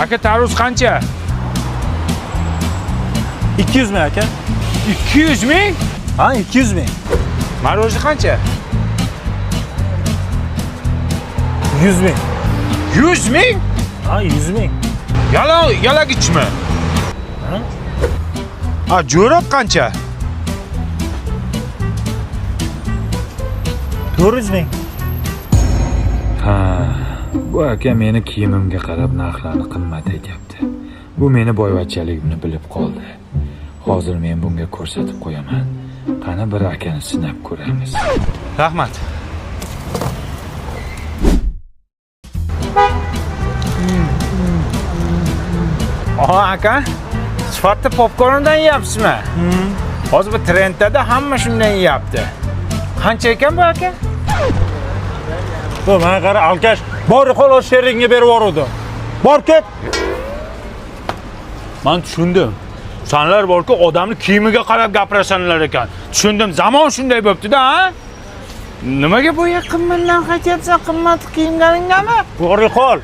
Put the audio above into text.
Aka, tarvuz qancha? 200 ming aka. 200 ming? Ha, 200 ming. Marojni qancha? 100 ming. 100 ming? Ha, 100 ming. Yalagichmi? Ha? Ha, jo'roq qancha? 400 ming. Ha, bu aka meni kiyimimga qarab narxlarni qimmat aytyapti. Bu meni boyvachchaligimni bilib qoldi. Hozir men bunga ko'rsatib qo'yaman. Qani bir akani sinab ko'ramiz. Rahmat. Oha aka, sifatli popkorndan yeyapsizmi? Hozir bu trenddada hamma shundan yeyapti. Qancha ekan bu aka? Bu mana qara alkash, bor xolos sheringga berib yubordi. Bor ket. Men tushundim. Sanlar borki, odamni kiyimiga qarab gapirasanlar ekan. Tushundim. Zamon shunday bo'pti-da, ha? Nimaga bu qimmatdan qaytyapsan? Qimmat kiyimlaringami? To'g'ri qol.